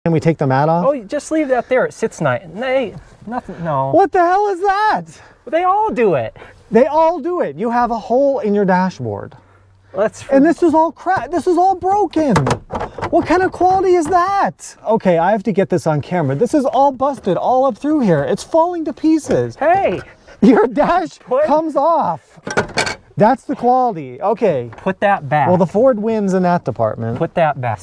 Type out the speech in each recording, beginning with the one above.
Can we take the mat off? Oh, just leave that there. It sits nice. Hey, nothing, no. What the hell is that? They all do it. They all do it. You have a hole in your dashboard. And this is all crap. This is all broken. What kind of quality is that? Okay, I have to get this on camera. This is all busted all up through here. It's falling to pieces. Hey! Your dash comes off. That's the quality. Okay. Put that back. Well, the Ford wins in that department. Put that back.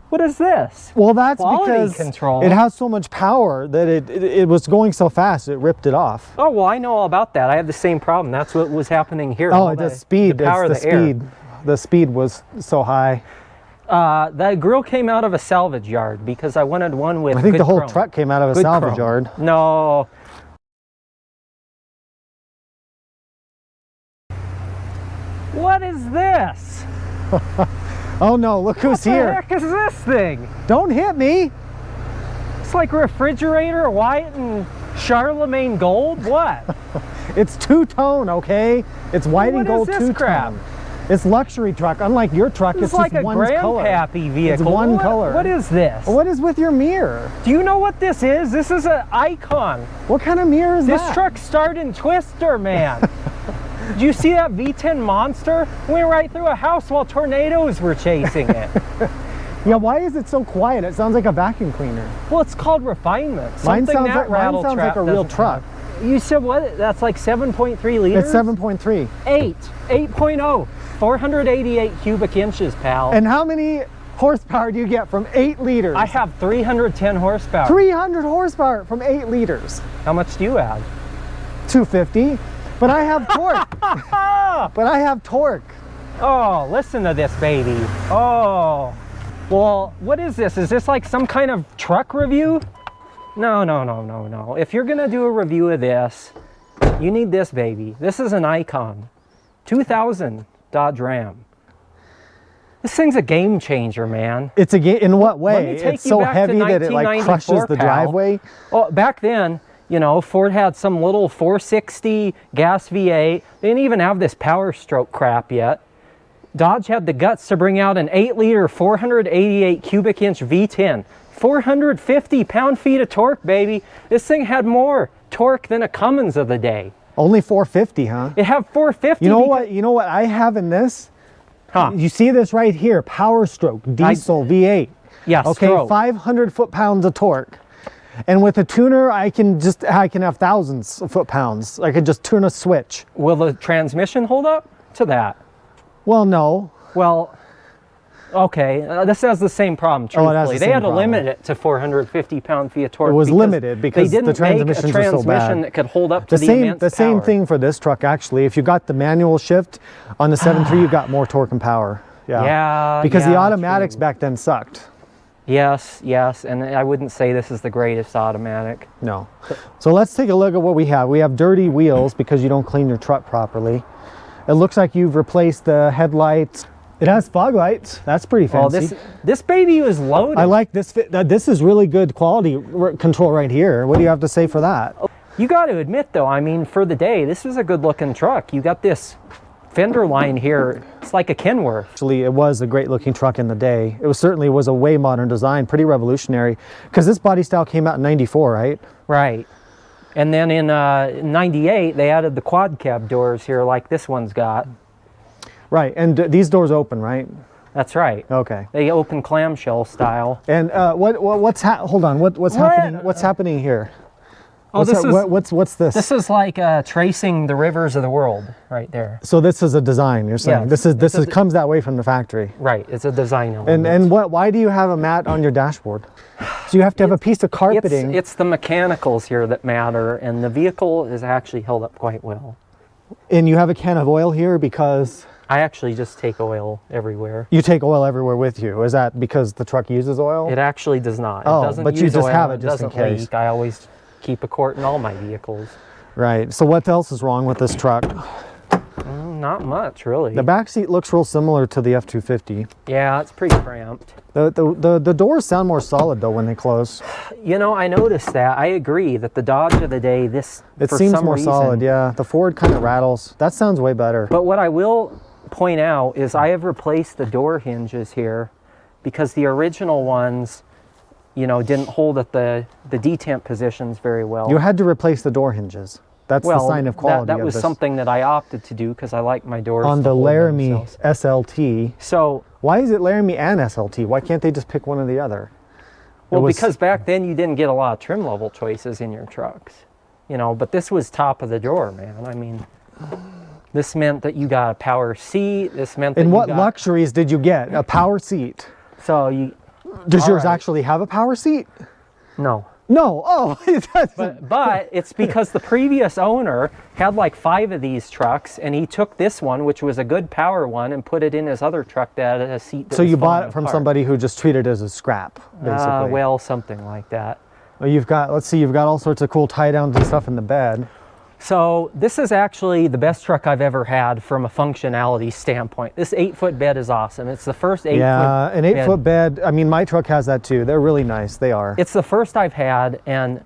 What is this? Well, that's quality because control. It has so much power that it was going so fast, it ripped it off. Oh, well, I know all about that. I have the same problem. That's what was happening here. Oh, the speed. The power of the speed. air. The speed was so high. The grill came out of a salvage yard because I wanted one with I think good the whole chrome. truck came out of a salvage yard. No. What is this? Oh no, look who's here. What the heck is this thing? Don't hit me. It's like refrigerator white and Charlemagne gold. What? It's two-tone, okay? It's white and gold two-tone. It's luxury truck. Unlike your truck, it's like just one color. It's like a grandpappy vehicle. It's one color. What is this? What is with your mirror? Do you know what this is? This is an Icon. What kind of mirror is this that? This truck started in Twister, man. Did you see that V10 monster? Went right through a house while tornadoes were chasing it. Yeah, why is it so quiet? It sounds like a vacuum cleaner. Well, it's called refinement. Mine sounds like a real truck. You said what? That's like 7.3 liters? It's 7.3. 8.0. 488 cubic inches, pal. And how many horsepower do you get from 8 liters? I have 310 horsepower. 300 horsepower from 8 liters. How much do you have? 250. But I have torque. But I have torque. Oh, listen to this baby. Oh. Well, what is this? Is this like some kind of truck review? No, no, no, no, no. If you're gonna do a review of this, you need this baby. This is an Icon. 2000 Dodge Ram. This thing's a game changer, man. It's a game, in what way? It's so heavy that it like crushes the driveway? Oh, back then, you know, Ford had some little 460 gas V8. They didn't even have this Powerstroke crap yet. Dodge had the guts to bring out an 8-liter, 488 cubic inch V10. 450 pound-feet of torque, baby. This thing had more torque than a Cummins of the day. Only 450, huh? It had 450. You know what? You know what I have in this? Huh? You see this right here? Powerstroke, diesel V8. Yes. Okay, 500 foot-pounds of torque. And with a tuner, I can have thousands of foot-pounds. I could just turn a switch. Will the transmission hold up to that? Well, no. Well, okay. This has the same problem, truthfully. Oh, it has the they same had to problem. limit it to 450 pound-feet of torque. It was limited because they didn't the transmissions make a were so bad. transmission that could hold up to the immense The same power. thing for this truck, actually. If you got the manual shift on the 7.3, you got more torque and power. Yeah. Because the automatics back then sucked. Yes, yes, and I wouldn't say this is the greatest automatic. No. So let's take a look at what we have. We have dirty wheels because you don't clean your truck properly. It looks like you've replaced the headlights. It has fog lights. That's pretty fancy. Well, this baby was loaded. I like this. This is really good quality control right here. What do you have to say for that? You got to admit, though, I mean, for the day, this is a good-looking truck. You got this fender line here. It's like a Kenworth. Actually, it was a great-looking truck in the day. It certainly was a way modern design, pretty revolutionary. Because this body style came out in '94, right? Right. And then in '98, they added the quad cab doors here, like this one's got. Right, and these doors open, right? That's right. Okay. They open clamshell style. And what's happening? What's happening here? Oh, what's this? This is like tracing the rivers of the world, right there. So this is a design, you're saying? Yes, this comes that way from the factory. Right. It's a design element. And why do you have a mat on your dashboard? So you have to have a piece of carpeting. It's the mechanicals here that matter, and the vehicle is actually held up quite well. And you have a can of oil here because? I actually just take oil everywhere. You take oil everywhere with you. Is that because the truck uses oil? It actually does not. Oh, it doesn't but use you just oil, have it just in case. Leak. I always keep a quart in all my vehicles. Right. So what else is wrong with this truck? Not much, really. The back seat looks real similar to the F-250. Yeah, it's pretty cramped. The doors sound more solid though when they close. You know, I noticed that. I agree that the Dodge of the day, it seems more solid. Yeah, the Ford kind of rattles. That sounds way better. But what I will point out is I have replaced the door hinges here because the original ones you know, didn't hold at the detent positions very well. You had to replace the door hinges. That's the sign of quality. That was something that I opted to do because I like my doors on to the hold Laramie themselves. SLT. So why is it Laramie and SLT? Why can't they just pick one or the other? well, because back then you didn't get a lot of trim level choices in your trucks, you know. But this was top of the drawer, man. I mean, this meant that you got a power seat. This meant that and you what got, luxuries did you get? A power seat. So you. Does yours actually have a power seat? No. No. Oh, it doesn't. But it's because the previous owner had like 5 of these trucks, and he took this one, which was a good power one, and put it in his other truck that had a seat. That so was you bought falling it from apart. somebody who just treated it as a scrap, basically. Well, something like that. Well, you've got, let's see, you've got all sorts of cool tie downs and stuff in the bed. So this is actually the best truck I've ever had from a functionality standpoint. This 8-foot bed is awesome. It's the first 8-foot Yeah, an 8-foot bed. I mean, my truck has that too. They're really nice. They are. It's the first I've had, and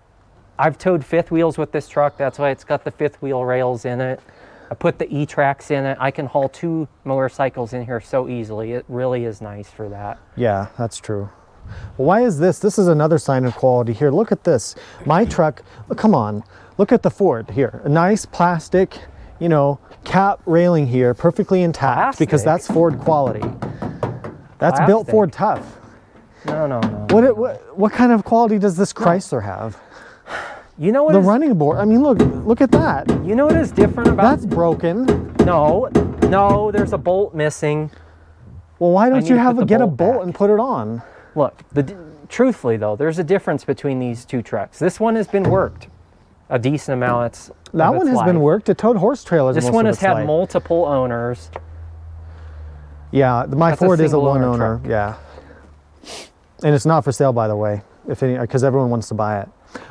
I've towed 5th wheels with this truck. That's why it's got the 5th wheel rails in it. I put the E-Tracks in it. I can haul 2 motorcycles in here so easily. It really is nice for that. Yeah, that's true. Well, why is this? This is another sign of quality here. Look at this. My truck, come on. Look at the Ford here. A nice plastic, you know, cap railing here, perfectly intact because that's Ford quality. That's built Ford tough. No. What kind of quality does this Chrysler have? You know what? The running board. I mean, look at that. You know what is different about? That's broken. No, there's a bolt missing. Well, why don't you get a bolt bolt back. and put it on? Look, truthfully though, there's a difference between these 2 trucks. This one has been worked a decent amount. That one has been worked. It towed horse trailers. This one has had multiple owners. Yeah, my Ford is a one owner. Yeah, and it's not for sale, by the way, if any, because everyone wants to buy it.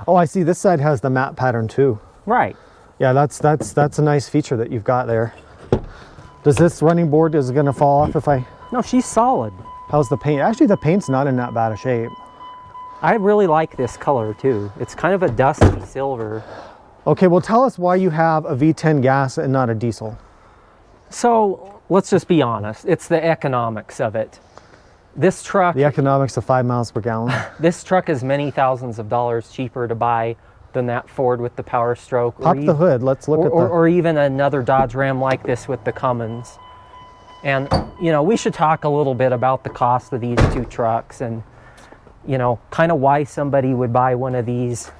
Oh, I see. This side has the matte pattern too. Right. Yeah, that's a nice feature that you've got there. Does this running board is it going to fall off if I? No, she's solid. How's the paint? Actually, the paint's not in that bad a shape. I really like this color too. It's kind of a dusty silver. Okay, well, tell us why you have a V10 gas and not a diesel. So let's just be honest. It's the economics of it. This truck. The economics of 5 miles per gallon. This truck is many thousands of dollars cheaper to buy than that Ford with the Powerstroke. Pop the hood. Let's look at that. Or even another Dodge Ram like this with the Cummins. And, you know, we should talk a little bit about the cost of these 2 trucks and, you know, kind of why somebody would buy one of these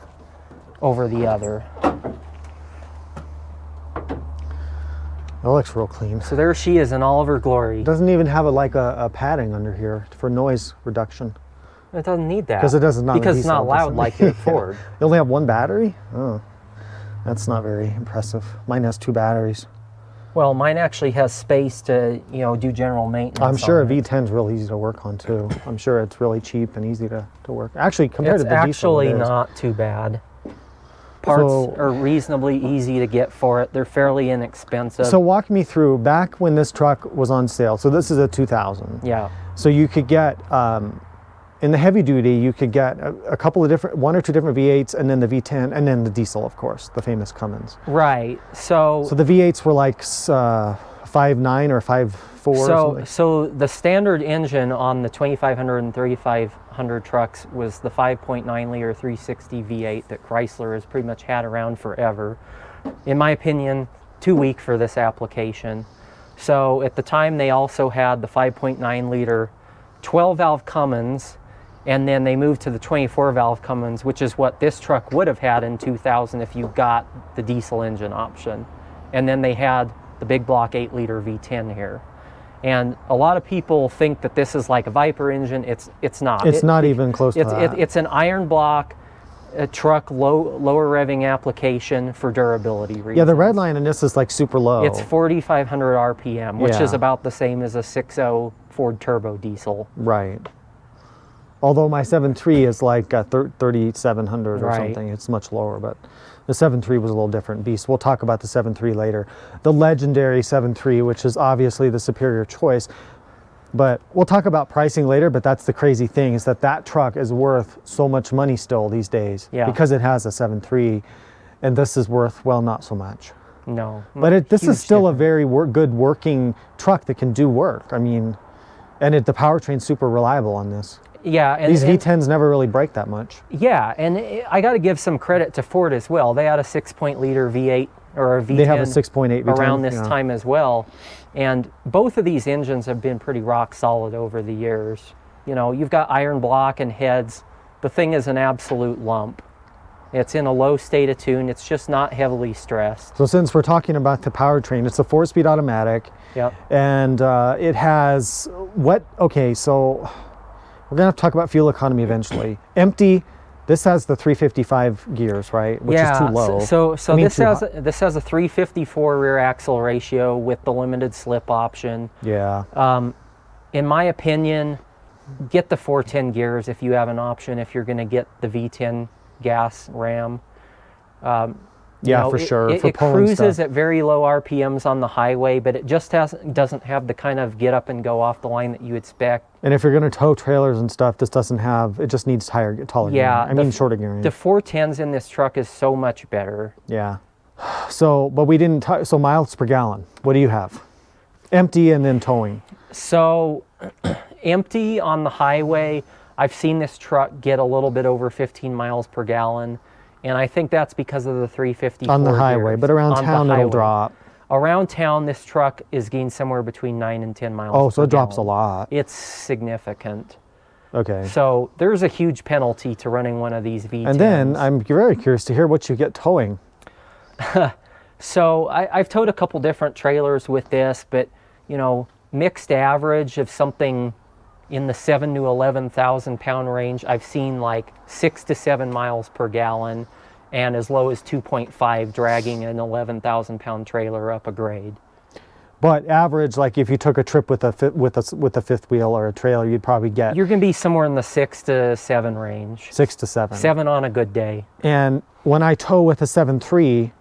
over the other. That looks real clean. So there she is in all of her glory. It doesn't even have a padding under here for noise reduction. It doesn't need that. Because it doesn't not because it's not loud like your Ford. You only have 1 battery? Oh, that's not very impressive. Mine has 2 batteries. Well, mine actually has space to, you know, do general maintenance. I'm sure a on it. V10 is really easy to work on too. I'm sure it's really cheap and easy to work. Actually, compared to the diesel, it's actually not too bad. Parts are reasonably easy to get for it. They're fairly inexpensive. So walk me through back when this truck was on sale. So this is a 2000. Yeah. So you could get in the heavy duty, you could get a couple of different, 1 or 2 different V8s, and then the V10, and then the diesel, of course, the famous Cummins. Right. So the V8s were like 5.9 or 5.4 or something. So the standard engine on the 2500 and 3500 trucks was the 5.9 liter 360 V8 that Chrysler has pretty much had around forever. In my opinion, too weak for this application. So at the time, they also had the 5.9 liter 12-valve Cummins, and then they moved to the 24-valve Cummins, which is what this truck would have had in 2000 if you got the diesel engine option. And then they had the big block 8-liter V10 here. And a lot of people think that this is like a Viper engine. It's not. It's not even close to that. It's an iron block truck lower revving application for durability reasons. Yeah, the red line in this is like super low. It's 4,500 RPM, which is about the same as a 6.0 Ford turbo diesel. Right. Although my 7.3 is like 3,700 or something. It's much lower, but the 7.3 was a little different beast. We'll talk about the 7.3 later. The legendary 7.3, which is obviously the superior choice. But we'll talk about pricing later, but that's the crazy thing, is that that truck is worth so much money still these days. Yeah. Because it has a 7.3, and this is worth, well, not so much. No. But this is still a very good working truck that can do work. I mean, and the powertrain's super reliable on this. Yeah, and these V10s never really break that much. Yeah, and I got to give some credit to Ford as well. They had a 6-liter V8 or a V10. They have a 6.8 V10 around this time as well, and both of these engines have been pretty rock solid over the years. You know, you've got iron block and heads. The thing is an absolute lump. It's in a low state of tune. It's just not heavily stressed. So since we're talking about the powertrain, it's a 4-speed automatic. Yep. And it has what? Okay, so we're gonna have to talk about fuel economy eventually. Empty. This has the 355 gears, right? Which is too low. So this has a 354 rear axle ratio with the limited slip option. Yeah. In my opinion, get the 410 gears if you have an option. If you're going to get the V10 gas Ram. Yeah, for sure. It cruises at very low RPMs on the highway, but it just doesn't have the kind of get up and go off the line that you expect. And if you're going to tow trailers and stuff, this doesn't have, it just needs taller gearing. Shorter gearing. The 410s in this truck is so much better. Yeah. So, but we didn't, so miles per gallon, what do you have? Empty and then towing. So, empty on the highway, I've seen this truck get a little bit over 15 miles per gallon. And I think that's because of the 354 on the highway, gears. But around town it'll drop. Around town, this truck is gained somewhere between 9 and 10 miles per Oh, so it drops a gallon. lot. It's significant. Okay. So there's a huge penalty to running one of these V10s. And then I'm very curious to hear what you get towing. So I've towed a couple different trailers with this, but you know, mixed average of something in the 7 to 11,000 pound range. I've seen like 6 to 7 miles per gallon, and as low as 2.5 dragging an 11,000 pound trailer up a grade. But average, like if you took a trip with a fifth wheel or a trailer, you'd probably get. You're going to be somewhere in the 6 to 7 range. 6 to 7. 7 on a good day. And when I tow with a 7.3,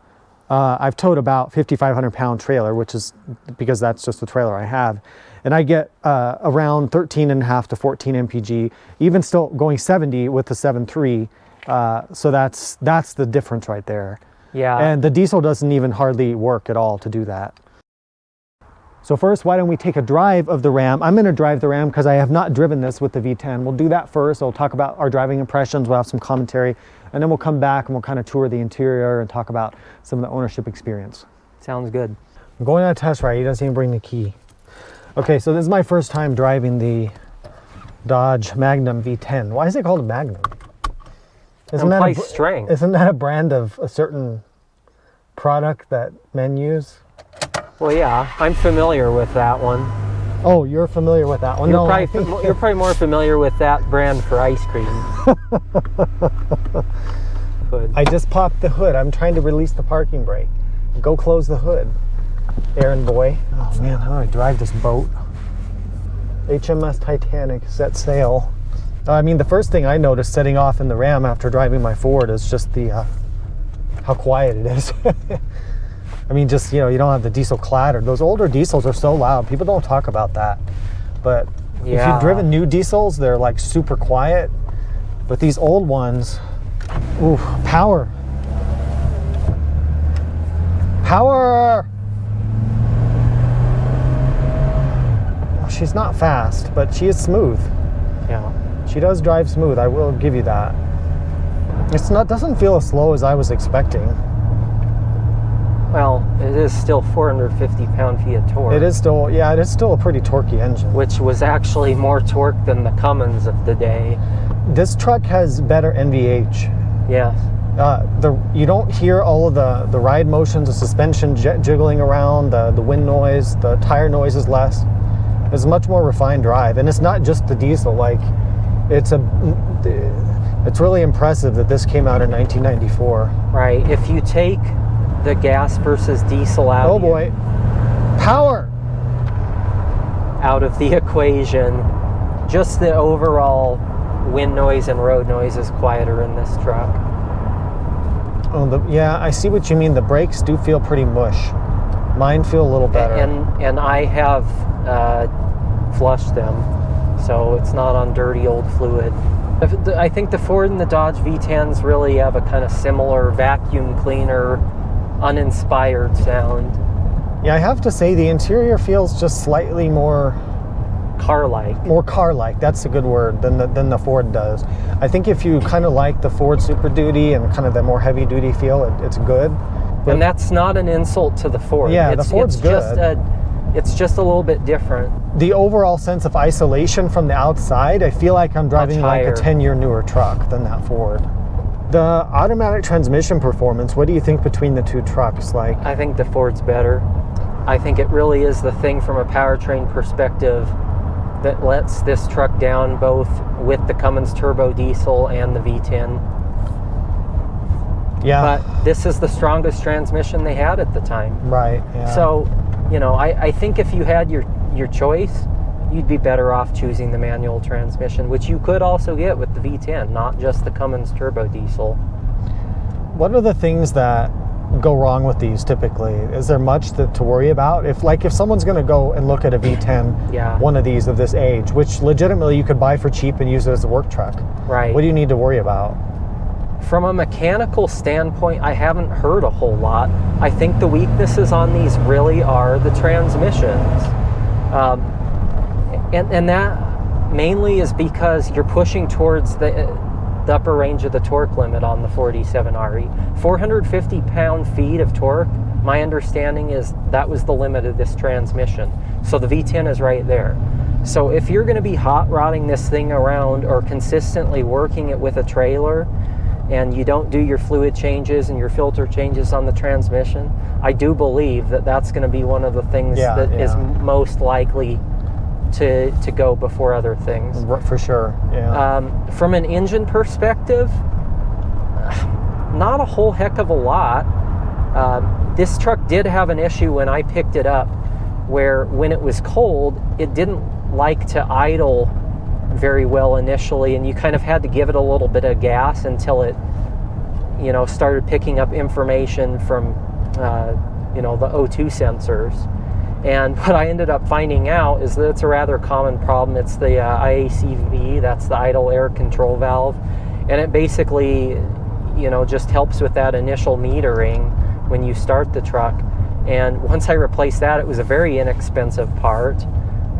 I've towed about 5,500 pound trailer, which is because that's just the trailer I have. And I get around 13.5 to 14 MPG, even still going 70 with the 7.3. So that's the difference right there. Yeah. And the diesel doesn't even hardly work at all to do that. So first, why don't we take a drive of the Ram? I'm going to drive the Ram because I have not driven this with the V10. We'll do that first. We'll talk about our driving impressions. We'll have some commentary. And then we'll come back and we'll kind of tour the interior and talk about some of the ownership experience. Sounds good. I'm going on a test ride. He doesn't even bring the key. Okay, so this is my first time driving the Dodge Magnum V10. Why is it called a Magnum? Isn't that a brand of a certain product that men use? Well, yeah, I'm familiar with that one. Oh, you're familiar with that one? You're probably more familiar with that brand for ice cream. I just popped the hood. I'm trying to release the parking brake. Go close the hood, errand boy. Oh man, how do I drive this boat? HMS Titanic set sail. I mean, the first thing I noticed setting off in the Ram after driving my Ford is just the how quiet it is. I mean, just, you know, you don't have the diesel clatter. Those older diesels are so loud. People don't talk about that. But if you've driven new diesels, they're like super quiet. But these old ones, ooh, power. Power! Well, she's not fast, but she is smooth. Yeah. She does drive smooth, I will give you that. Doesn't feel as slow as I was expecting. Well, it is still 450 pound-feet of torque. It is still a pretty torquey engine. Which was actually more torque than the Cummins of the day. This truck has better NVH. Yes. You don't hear all of the ride motions, the suspension jiggling around, the wind noise, the tire noise is less. It's a much more refined drive, and it's not just the diesel. Like, it's really impressive that this came out in 1994. Right. If you take the gas versus diesel out. Oh boy. Power! Out of the equation, just the overall wind noise and road noise is quieter in this truck. Oh, yeah, I see what you mean. The brakes do feel pretty mush. Mine feel a little better. And I have flushed them, so it's not on dirty old fluid. I think the Ford and the Dodge V10s really have a kind of similar vacuum cleaner, uninspired sound. Yeah, I have to say the interior feels just slightly more car-like. More car-like, that's a good word, than the Ford does. I think if you kind of like the Ford Super Duty and kind of the more heavy-duty feel, it's good. But, and that's not an insult to the Ford. Yeah, the Ford's good. It's just a little bit different. The overall sense of isolation from the outside, I feel like I'm driving like a 10-year newer truck than that Ford. The automatic transmission performance, what do you think between the two trucks? Like, I think the Ford's better. I think it really is the thing from a powertrain perspective that lets this truck down, both with the Cummins turbo diesel and the V10. Yeah. But this is the strongest transmission they had at the time. Right, yeah. So, you know, I think if you had your choice, you'd be better off choosing the manual transmission, which you could also get with the V10, not just the Cummins turbo diesel. What are the things that go wrong with these typically? Is there much to worry about? If someone's going to go and look at a V10, one of these of this age, which legitimately you could buy for cheap and use it as a work truck. Right. What do you need to worry about? From a mechanical standpoint, I haven't heard a whole lot. I think the weaknesses on these really are the transmissions. And that mainly is because you're pushing towards the upper range of the torque limit on the 47RE. 450 pound-feet of torque, my understanding is that was the limit of this transmission. So the V10 is right there. So if you're going to be hot rodding this thing around or consistently working it with a trailer, and you don't do your fluid changes and your filter changes on the transmission, I do believe that that's going to be one of the things that is most likely to go before other things. For sure, yeah. From an engine perspective, not a whole heck of a lot. This truck did have an issue when I picked it up, where when it was cold, it didn't like to idle very well initially, and you kind of had to give it a little bit of gas until it, you know, started picking up information from, you know, the O2 sensors. And what I ended up finding out is that it's a rather common problem. It's the IACV, that's the idle air control valve, and it basically, you know, just helps with that initial metering when you start the truck. And once I replaced that, it was a very inexpensive part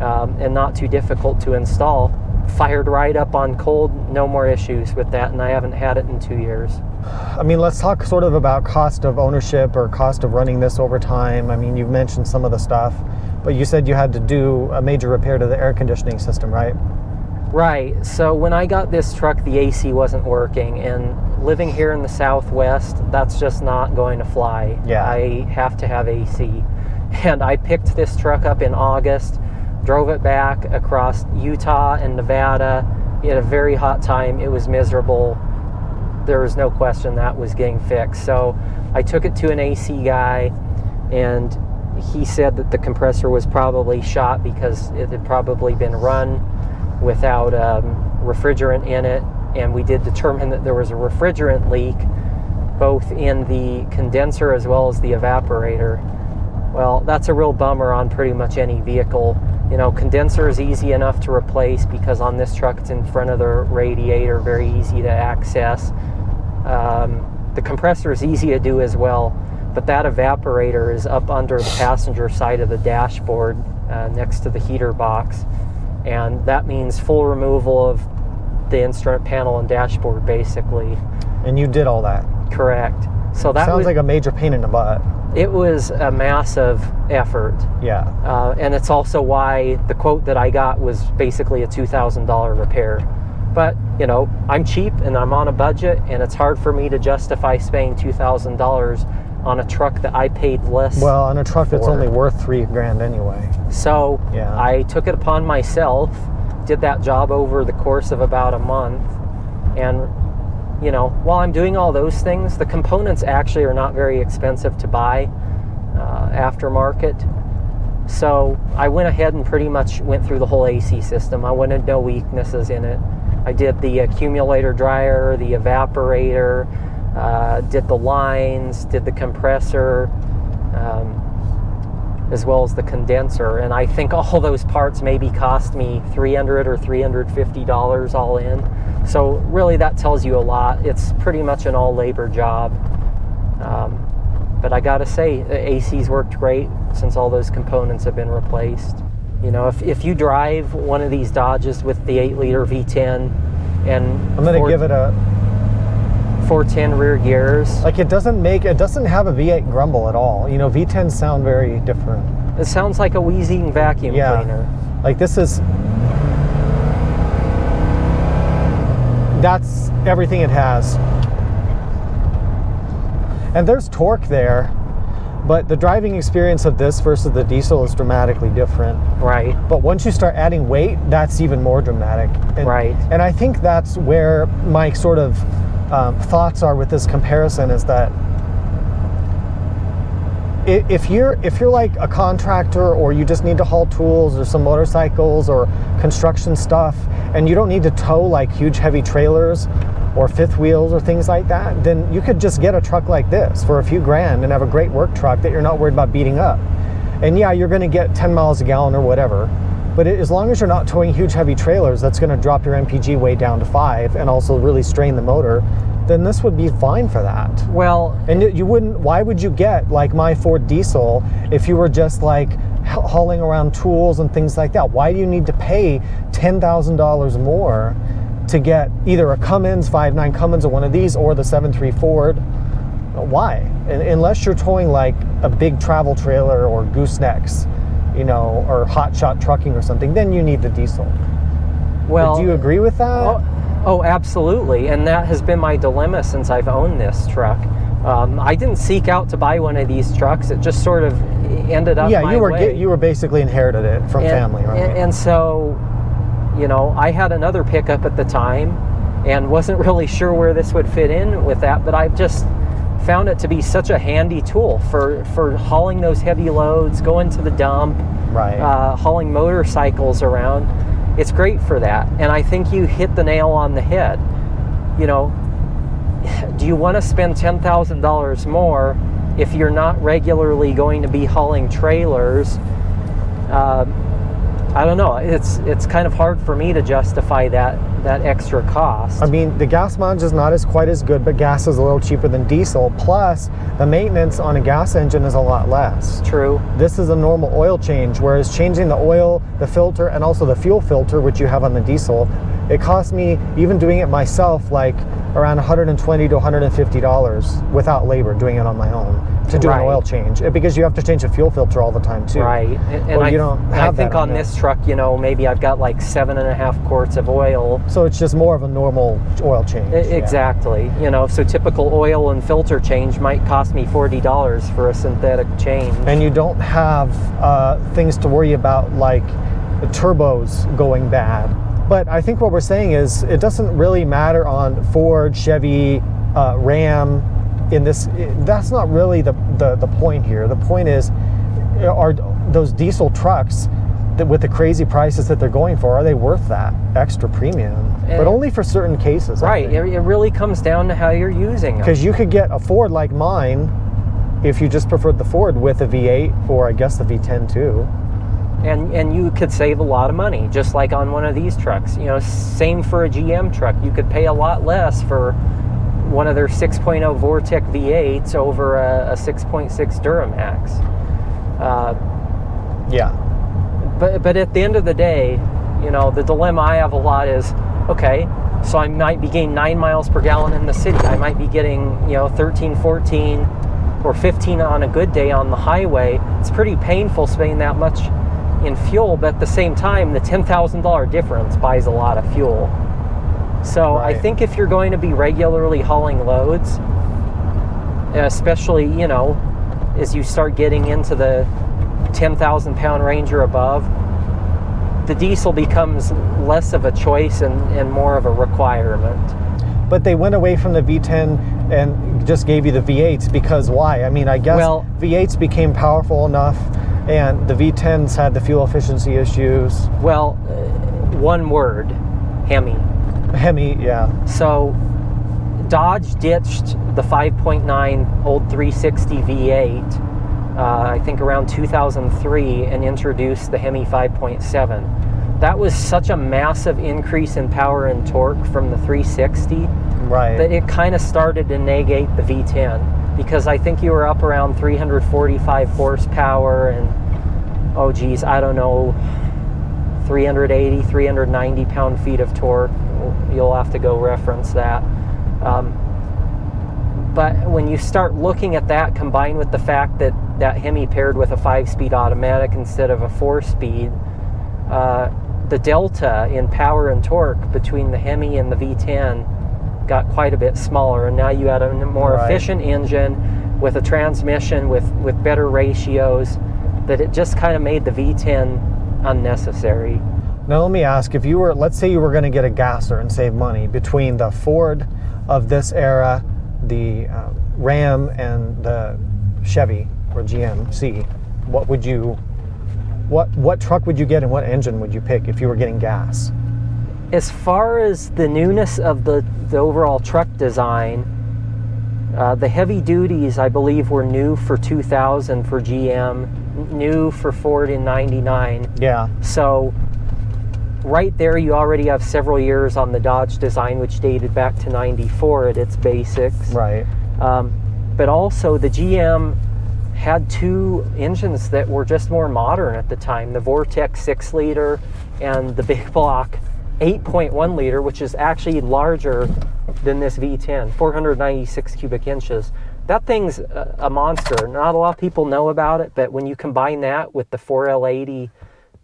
and not too difficult to install. Fired right up on cold, no more issues with that, and I haven't had it in 2 years. I mean, let's talk sort of about cost of ownership or cost of running this over time. I mean, you've mentioned some of the stuff, but you said you had to do a major repair to the air conditioning system, right? Right. So when I got this truck, the AC wasn't working, and living here in the Southwest, that's just not going to fly. Yeah. I have to have AC. And I picked this truck up in August, drove it back across Utah and Nevada. We had a very hot time. It was miserable. There was no question that was getting fixed. So I took it to an AC guy, and he said that the compressor was probably shot because it had probably been run without refrigerant in it. And we did determine that there was a refrigerant leak both in the condenser as well as the evaporator. Well, that's a real bummer on pretty much any vehicle. You know, condenser is easy enough to replace because on this truck it's in front of the radiator, very easy to access. The compressor is easy to do as well, but that evaporator is up under the passenger side of the dashboard next to the heater box, and that means full removal of the instrument panel and dashboard basically. And you did all that? Correct. So that sounds like a major pain in the butt. It was a massive effort. Yeah. And it's also why the quote that I got was basically a $2,000 repair. But, you know, I'm cheap and I'm on a budget, and it's hard for me to justify spending $2,000 on a truck that I paid less. Well, on a truck that's only worth $3,000 anyway. So yeah. I took it upon myself, did that job over the course of about a month, and you know, while I'm doing all those things, the components actually are not very expensive to buy aftermarket. So I went ahead and pretty much went through the whole AC system. I wanted no weaknesses in it. I did the accumulator dryer, the evaporator, did the lines, did the compressor, as well as the condenser. And I think all those parts maybe cost me $300 or $350 all in. So really that tells you a lot. It's pretty much an all labor job. But I gotta say, the AC's worked great since all those components have been replaced. You know, if you drive one of these Dodges with the 8-liter V10 and I'm going to give it a 410 rear gears. Like it doesn't have a V8 grumble at all. You know, V10s sound very different. It sounds like a wheezing vacuum cleaner. Like that's everything it has. And there's torque there, but the driving experience of this versus the diesel is dramatically different. Right. But once you start adding weight, that's even more dramatic. Right. And I think that's where my sort of thoughts are with this comparison is that if you're like a contractor, or you just need to haul tools or some motorcycles or construction stuff, and you don't need to tow like huge heavy trailers or fifth wheels or things like that, then you could just get a truck like this for a few grand and have a great work truck that you're not worried about beating up. And yeah, you're going to get 10 miles a gallon or whatever, but as long as you're not towing huge heavy trailers, that's going to drop your MPG weight down to 5 and also really strain the motor, then this would be fine for that. Well, and you wouldn't, why would you get like my Ford diesel if you were just like hauling around tools and things like that? Why do you need to pay $10,000 more to get either a Cummins, 5.9 Cummins, or one of these, or the 7.3 Ford? Why? Unless you're towing like a big travel trailer or goosenecks, you know, or hot shot trucking or something, then you need the diesel. Well, do you agree with that? Oh, absolutely. And that has been my dilemma since I've owned this truck. I didn't seek out to buy one of these trucks. It just sort of ended up my way. You were basically inherited it from family, right? And so, you know, I had another pickup at the time and wasn't really sure where this would fit in with that, but I've just found it to be such a handy tool for hauling those heavy loads, going to the dump, right? Hauling motorcycles around. It's great for that. And I think you hit the nail on the head. You know, do you want to spend $10,000 more if you're not regularly going to be hauling trailers? I don't know. It's kind of hard for me to justify that extra cost. I mean, the gas mileage is not quite as good, but gas is a little cheaper than diesel. Plus, the maintenance on a gas engine is a lot less. True. This is a normal oil change, whereas changing the oil, the filter, and also the fuel filter, which you have on the diesel, it cost me, even doing it myself, like around $120 to $150 without labor, doing it on my own to do an oil change, because you have to change the fuel filter all the time too. Right. And I think on this truck, you know, maybe I've got like 7.5 quarts of oil. So it's just more of a normal oil change. Exactly. Yeah. You know, so typical oil and filter change might cost me $40 for a synthetic change. And you don't have things to worry about like the turbos going bad. But I think what we're saying is it doesn't really matter on Ford, Chevy, Ram. In this, that's not really the point here. The point is, are those diesel trucks that with the crazy prices that they're going for, are they worth that extra premium? But only for certain cases. Right. It really comes down to how you're using it. Because you could get a Ford like mine if you just preferred the Ford with a V8, or I guess the V10 too. And you could save a lot of money, just like on one of these trucks. You know, same for a GM truck. You could pay a lot less for one of their 6.0 Vortec V8s over a 6.6 Duramax. Yeah. But at the end of the day, you know, the dilemma I have a lot is, okay, so I might be getting 9 miles per gallon in the city. I might be getting, you know, 13, 14, or 15 on a good day on the highway. It's pretty painful spending that much in fuel, but at the same time, the $10,000 difference buys a lot of fuel. So I think if you're going to be regularly hauling loads, especially, you know, as you start getting into the 10,000 pound range or above, the diesel becomes less of a choice and more of a requirement. But they went away from the V10 and just gave you the V8s because why? I mean, I guess V8s became powerful enough and the V10s had the fuel efficiency issues. Well, one word, Hemi. Hemi, yeah. So Dodge ditched the 5.9 old 360 V8, I think around 2003, and introduced the Hemi 5.7. That was such a massive increase in power and torque from the 360 that it kind of started to negate the V10, because I think you were up around 345 horsepower and, oh geez, I don't know, 380, 390 pound-feet of torque. You'll have to go reference that. But when you start looking at that, combined with the fact that that Hemi paired with a 5-speed automatic instead of a 4-speed, the delta in power and torque between the Hemi and the V10 got quite a bit smaller, and now you had a more efficient engine with a transmission with better ratios, that it just kind of made the V10 unnecessary. Now let me ask, if you were, let's say you were going to get a gasser and save money between the Ford of this era, the Ram, and the Chevy or GMC, what truck would you get and what engine would you pick if you were getting gas? As far as the newness of the overall truck design, the heavy duties, I believe, were new for 2000 for GM, new for Ford in 99. Yeah. So right there you already have several years on the Dodge design, which dated back to 94 at its basics. Right. But also the GM had two engines that were just more modern at the time, the Vortex 6-liter and the Big Block 8.1 liter, which is actually larger than this V10, 496 cubic inches. That thing's a monster. Not a lot of people know about it, but when you combine that with the 4L80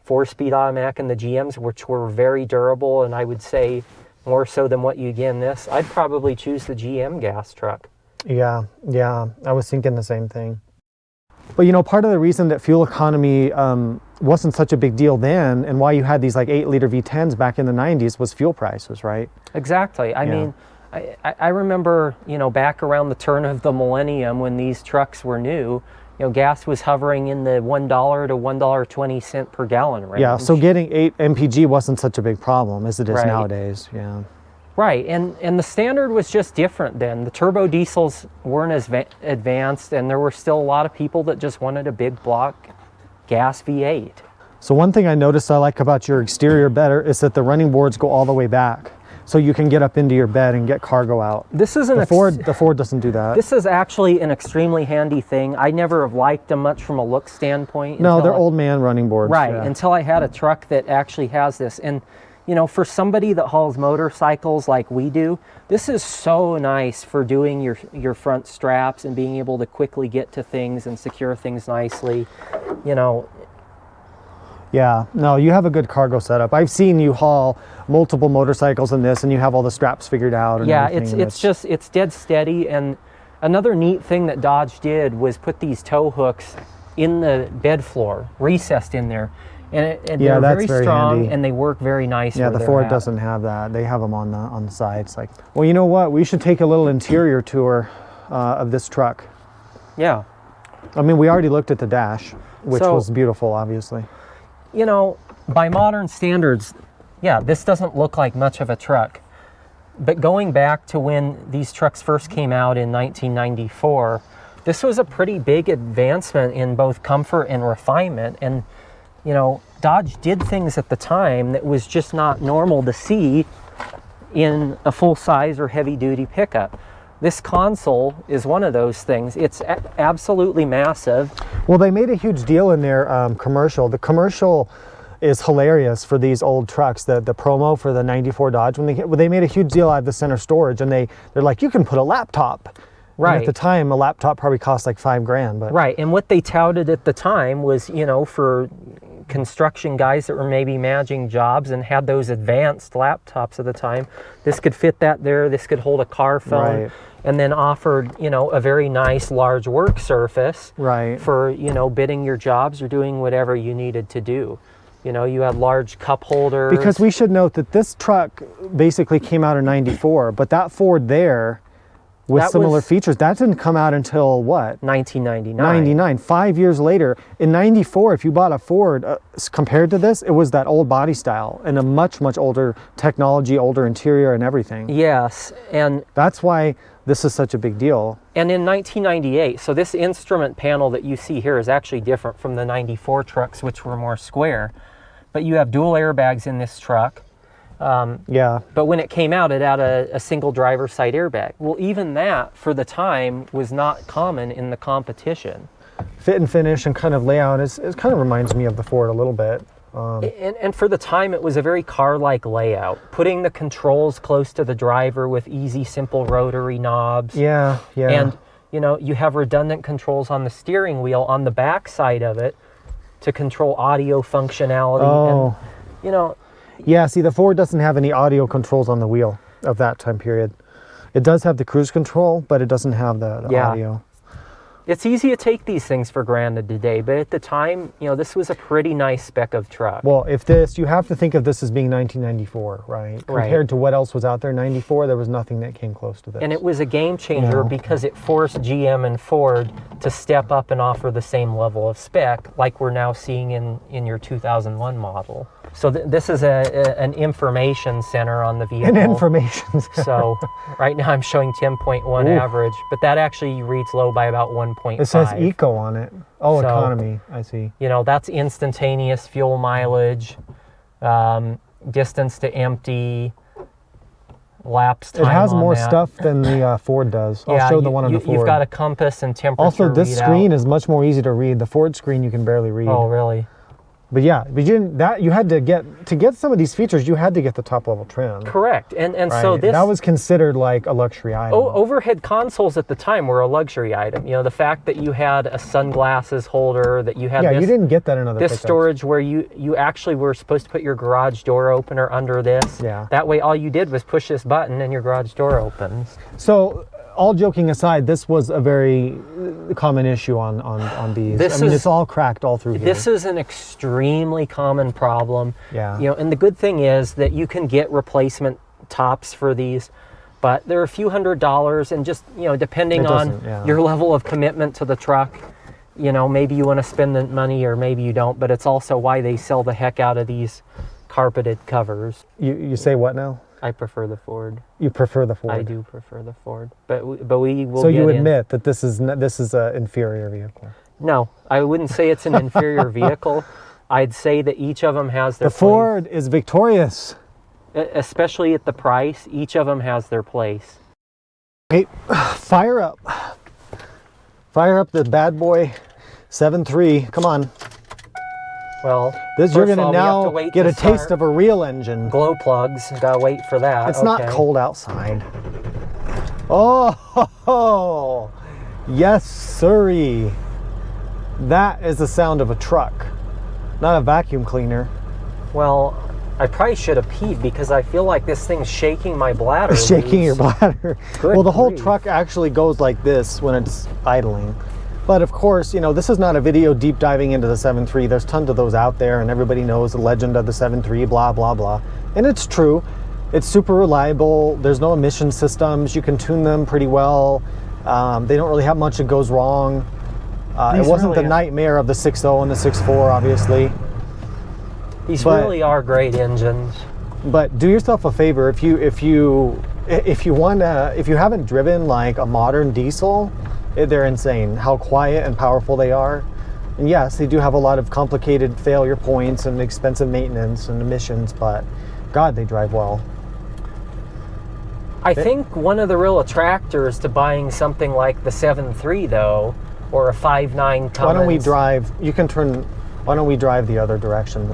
4-speed automatic and the GMs, which were very durable, and I would say more so than what you get in this, I'd probably choose the GM gas truck. Yeah, I was thinking the same thing. But you know, part of the reason that fuel economy wasn't such a big deal then, and why you had these like 8-liter V10s back in the 90s, was fuel prices, right? Exactly. I mean, I remember, you know, back around the turn of the millennium when these trucks were new, you know, gas was hovering in the $1 to $1.20 per gallon range. Yeah, so getting 8 MPG wasn't such a big problem as it is nowadays. Yeah. Right, and the standard was just different then. The turbo diesels weren't as advanced, and there were still a lot of people that just wanted a big block gas V8. So one thing I noticed I like about your exterior better is that the running boards go all the way back, so you can get up into your bed and get cargo out. This is the Ford doesn't do that. This is actually an extremely handy thing. I never have liked them much from a look standpoint. No, they're old man running boards. Right, until I had a truck that actually has this. And you know, for somebody that hauls motorcycles like we do, this is so nice for doing your front straps and being able to quickly get to things and secure things nicely, you know. Yeah, no, you have a good cargo setup. I've seen you haul multiple motorcycles in this, and you have all the straps figured out. And yeah, it's dead steady. And another neat thing that Dodge did was put these tow hooks in the bed floor, recessed in there. And they're very strong, handy. And they work very nice. Yeah, the Ford doesn't have that. They have them on the sides. Like, well, you know what? We should take a little interior tour of this truck. Yeah. I mean, we already looked at the dash, which was beautiful, obviously. You know, by modern standards, yeah, this doesn't look like much of a truck. But going back to when these trucks first came out in 1994, this was a pretty big advancement in both comfort and refinement. And you know, Dodge did things at the time that was just not normal to see in a full-size or heavy-duty pickup. This console is one of those things. It's absolutely massive. Well, they made a huge deal in their commercial. The commercial is hilarious for these old trucks. The promo for the 94 Dodge, when they made a huge deal out of the center storage, and they're like, you can put a laptop. Right. And at the time, a laptop probably cost like $5,000. But right, and what they touted at the time was, you know, for construction guys that were maybe managing jobs and had those advanced laptops at the time, this could fit that there. This could hold a car phone, and then offered, you know, a very nice large work surface for, you know, bidding your jobs or doing whatever you needed to do. You know, you had large cup holders. Because we should note that this truck basically came out in 94, but that Ford there with similar features, that didn't come out until what? 1999. 99, 5 years later. In 94, if you bought a Ford, compared to this, it was that old body style and a much, much older technology, older interior and everything. Yes, and that's why this is such a big deal. And in 1998, so this instrument panel that you see here is actually different from the 94 trucks, which were more square. But you have dual airbags in this truck. But when it came out, it had a single driver's side airbag. Well, even that, for the time, was not common in the competition. Fit and finish and kind of layout, it kind of reminds me of the Ford a little bit. And for the time, it was a very car-like layout. Putting the controls close to the driver with easy, simple rotary knobs. Yeah, yeah. And, you know, you have redundant controls on the steering wheel on the back side of it to control audio functionality. Oh. And, you know. Yeah, see, the Ford doesn't have any audio controls on the wheel of that time period. It does have the cruise control, but it doesn't have the audio. It's easy to take these things for granted today, but at the time, you know, this was a pretty nice spec of truck. Well, you have to think of this as being 1994, right? Compared to what else was out there in 94, there was nothing that came close to this. And it was a game changer because it forced GM and Ford to step up and offer the same level of spec like we're now seeing in your 2001 model. So this is an information center on the vehicle. An information center. So right now I'm showing 10.1 average, but that actually reads low by about 1.5. It says eco on it. Oh, so, economy, I see. You know, that's instantaneous fuel mileage, distance to empty, lapse time. It has more that. stuff than the Ford does. I'll show the one on the Ford. You've got a compass and temperature. Also, this screen is much more easy to read. The Ford screen you can barely read. Oh, really? But yeah, you had to get some of these features. You had to get the top level trim. Correct, and right? so that was considered like a luxury item. Overhead consoles at the time were a luxury item. You know, the fact that you had a sunglasses holder, that you had you didn't get that in other pickups. Storage where you actually were supposed to put your garage door opener under this. Yeah. That way, all you did was push this button and your garage door opens. So, all joking aside, this was a very common issue on these. It's all cracked all through here. This is an extremely common problem. Yeah. You know, and the good thing is that you can get replacement tops for these, but they're a few $100s, and just, you know, depending on your level of commitment to the truck, you know, maybe you want to spend the money or maybe you don't, but it's also why they sell the heck out of these carpeted covers. You say what now? I prefer the Ford. You prefer the Ford? I do prefer the Ford, but we will. So you admit that this is an inferior vehicle? No, I wouldn't say it's an inferior vehicle. I'd say that each of them has their place. The Ford is victorious. Especially at the price, each of them has their place. Hey, fire up the bad boy 7.3. Come on. Well, you're going to now get a taste of a real engine. Glow plugs, gotta wait for that. It's not cold outside. Oh, yes, sirree. That is the sound of a truck, not a vacuum cleaner. Well, I probably should have peed because I feel like this thing's shaking my bladder. It's shaking your bladder. Good well, the whole grief. truck actually goes like this when it's idling. But of course, you know, this is not a video deep diving into the 7.3. There's tons of those out there, and everybody knows the legend of the 7.3, blah, blah, blah. And it's true. It's super reliable. There's no emission systems. You can tune them pretty well. They don't really have much that goes wrong. It wasn't the nightmare of the 6.0 and the 6.4, obviously. These really are great engines. But do yourself a favor, if you haven't driven like a modern diesel, they're insane how quiet and powerful they are. And yes, they do have a lot of complicated failure points and expensive maintenance and emissions, but God, they drive well. I think one of the real attractors to buying something like the 7.3 though, or a 5.9 Cummins. Why don't we drive, why don't we drive the other direction?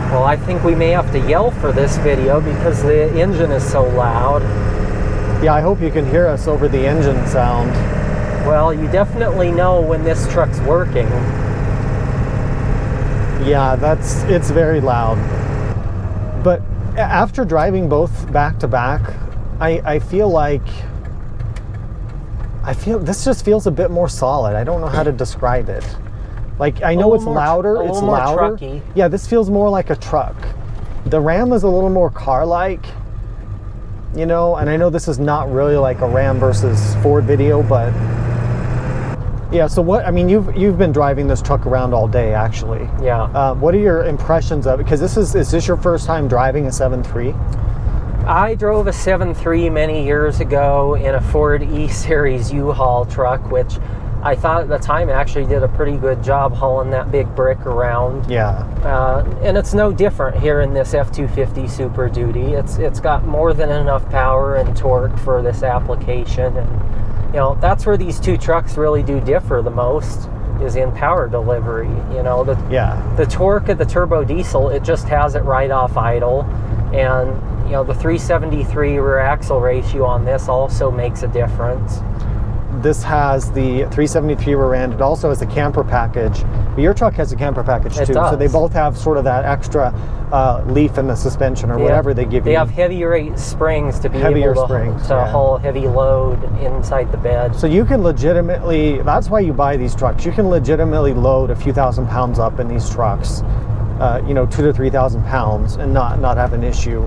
Well, I think we may have to yell for this video because the engine is so loud. Yeah, I hope you can hear us over the engine sound. Well, you definitely know when this truck's working. Yeah, it's very loud. But after driving both back to back, I feel this just feels a bit more solid. I don't know how to describe it. Like, I know it's louder. It's louder. Trucky. Yeah, this feels more like a truck. The Ram is a little more car-like, you know, and I know this is not really like a Ram versus Ford video, but yeah. So what? I mean, you've been driving this truck around all day, actually. Yeah. What are your impressions of it? Because is this your first time driving a 7.3? I drove a 7.3 many years ago in a Ford E-Series U-Haul truck, which I thought at the time actually did a pretty good job hauling that big brick around. Yeah. And it's no different here in this F-250 Super Duty. It's got more than enough power and torque for this application, and you know that's where these two trucks really do differ the most. is in power delivery. You know, the torque of the turbo diesel, it just has it right off idle, and you know, the 373 rear axle ratio on this also makes a difference. This has the 373 rear end. It also has a camper package. But your truck has a camper package too. So they both have sort of that extra leaf in the suspension or whatever they give you. They have heavier springs to be able to haul heavy load inside the bed. So you can legitimately, that's why you buy these trucks. You can legitimately load a few thousand pounds up in these trucks, you know, 2,000 to 3,000 pounds and not have an issue.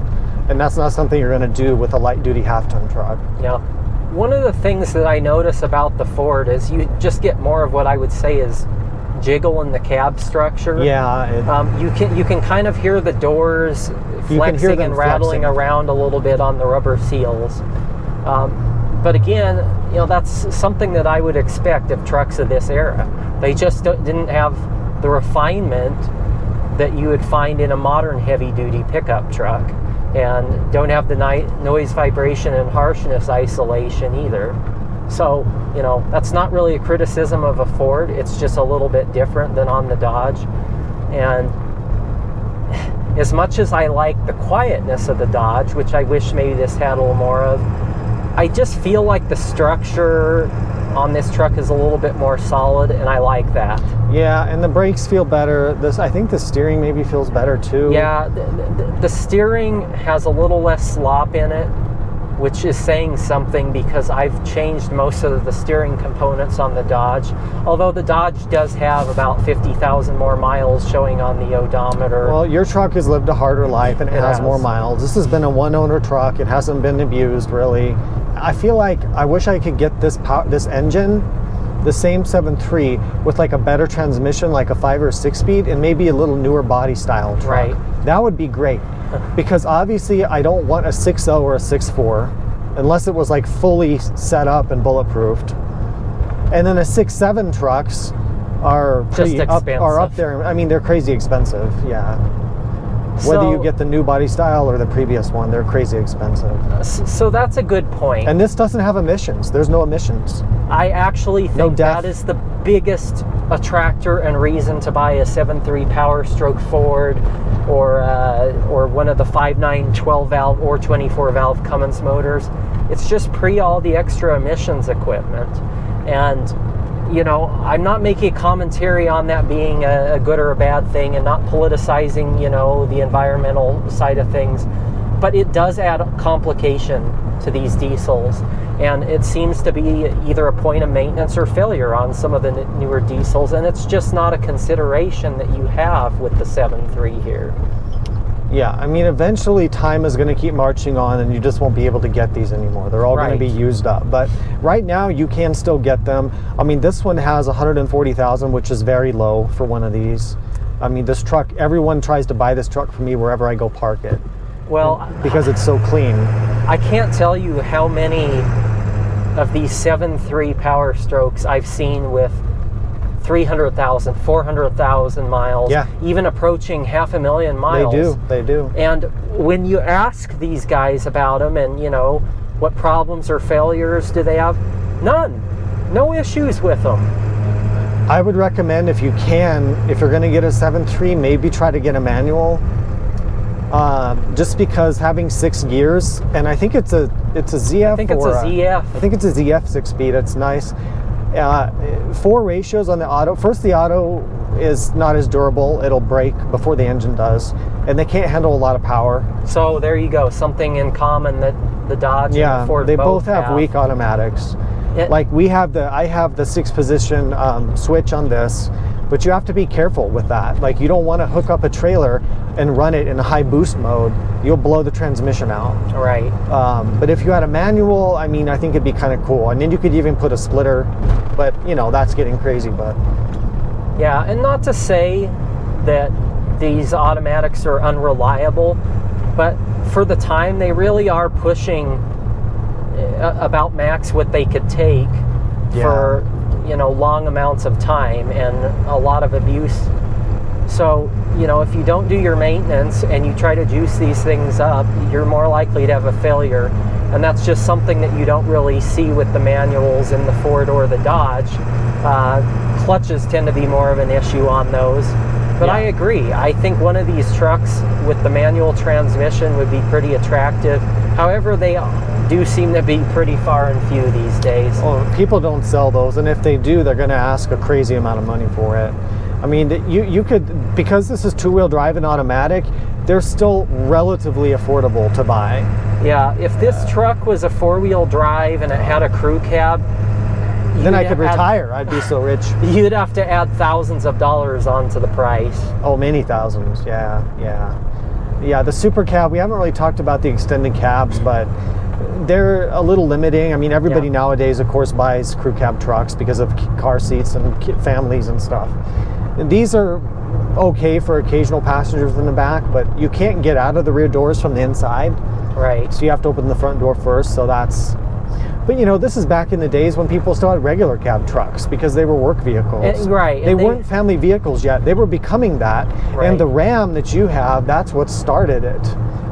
And that's not something you're going to do with a light duty half-ton truck. Yeah. One of the things that I notice about the Ford is you just get more of what I would say is jiggle in the cab structure. Yeah. You can kind of hear the doors flexing and rattling around a little bit on the rubber seals. But again, you know, that's something that I would expect of trucks of this era. They just didn't have the refinement that you would find in a modern heavy-duty pickup truck, and don't have the noise, vibration, and harshness isolation either. So, you know, that's not really a criticism of a Ford. It's just a little bit different than on the Dodge. And as much as I like the quietness of the Dodge, which I wish maybe this had a little more of, I just feel like the structure on this truck is a little bit more solid, and I like that. Yeah, and the brakes feel better. I think the steering maybe feels better too. Yeah, the steering has a little less slop in it, which is saying something because I've changed most of the steering components on the Dodge. Although the Dodge does have about 50,000 more miles showing on the odometer. Well, your truck has lived a harder life and it has more miles. This has been a one-owner truck. It hasn't been abused really. I feel like I wish I could get this engine, the same 7.3, with like a better transmission, like a 5 or 6-speed, and maybe a little newer body style truck. Right. That would be great, because obviously I don't want a 6.0 or a 6.4 unless it was like fully set up and bulletproofed. And then the 6.7 trucks are up there. I mean, they're crazy expensive. Yeah. Whether you get the new body style or the previous one, they're crazy expensive. So that's a good point. And this doesn't have emissions. There's no emissions. I actually think that is the biggest attractor and reason to buy a 7.3 Powerstroke Ford or one of the 5.9 12-valve or 24-valve Cummins motors. It's just all the extra emissions equipment. And you know, I'm not making a commentary on that being a good or a bad thing, and not politicizing, you know, the environmental side of things, but it does add complication to these diesels, and it seems to be either a point of maintenance or failure on some of the newer diesels, and it's just not a consideration that you have with the 7.3 here. Yeah, I mean, eventually time is going to keep marching on and you just won't be able to get these anymore. They're all going to be used up. But right now you can still get them. I mean, this one has 140,000, which is very low for one of these. I mean, this truck, everyone tries to buy this truck from me wherever I go park it. Well, because it's so clean. I can't tell you how many of these 7.3 Powerstrokes I've seen with 300,000, 400,000 miles, even approaching 500,000 miles. They do. And when you ask these guys about them and, you know, what problems or failures do they have? None. No issues with them. I would recommend, if you can, if you're going to get a 7.3, maybe try to get a manual. Just because having 6 gears, and I think it's a ZF. I think it's a ZF. I think it's a ZF 6-speed. It's nice. 4 ratios on the auto. First, the auto is not as durable. It'll break before the engine does, and they can't handle a lot of power. So there you go, something in common that the Dodge and the Ford both have weak automatics. Like I have the 6-position switch on this, but you have to be careful with that. Like, you don't want to hook up a trailer and run it in a high boost mode. You'll blow the transmission out. Right. But if you had a manual, I mean, I think it'd be kind of cool. And then you could even put a splitter, but you know, that's getting crazy. But yeah, and not to say that these automatics are unreliable, but for the time they really are pushing about max what they could take for, you know, long amounts of time and a lot of abuse. So, you know, if you don't do your maintenance and you try to juice these things up, you're more likely to have a failure. And that's just something that you don't really see with the manuals in the Ford or the Dodge. clutches tend to be more of an issue on those. But I agree. I think one of these trucks with the manual transmission would be pretty attractive. However, they do seem to be pretty far and few these days. Well, people don't sell those, and if they do, they're going to ask a crazy amount of money for it. I mean, you could, because this is two-wheel drive and automatic, they're still relatively affordable to buy. Yeah, if this truck was a four-wheel drive and it had a crew cab, then I could retire. I'd be so rich. You'd have to add thousands of dollars onto the price. Oh, many thousands. Yeah. The super cab, we haven't really talked about the extended cabs, but they're a little limiting. I mean, everybody nowadays, of course, buys crew cab trucks because of car seats and families and stuff. And these are okay for occasional passengers in the back, but you can't get out of the rear doors from the inside. Right. So you have to open the front door first, so that's... But you know, this is back in the days when people still had regular cab trucks because they were work vehicles. Right. They weren't family vehicles yet. They were becoming that. Right. And the Ram that you have, that's what started it.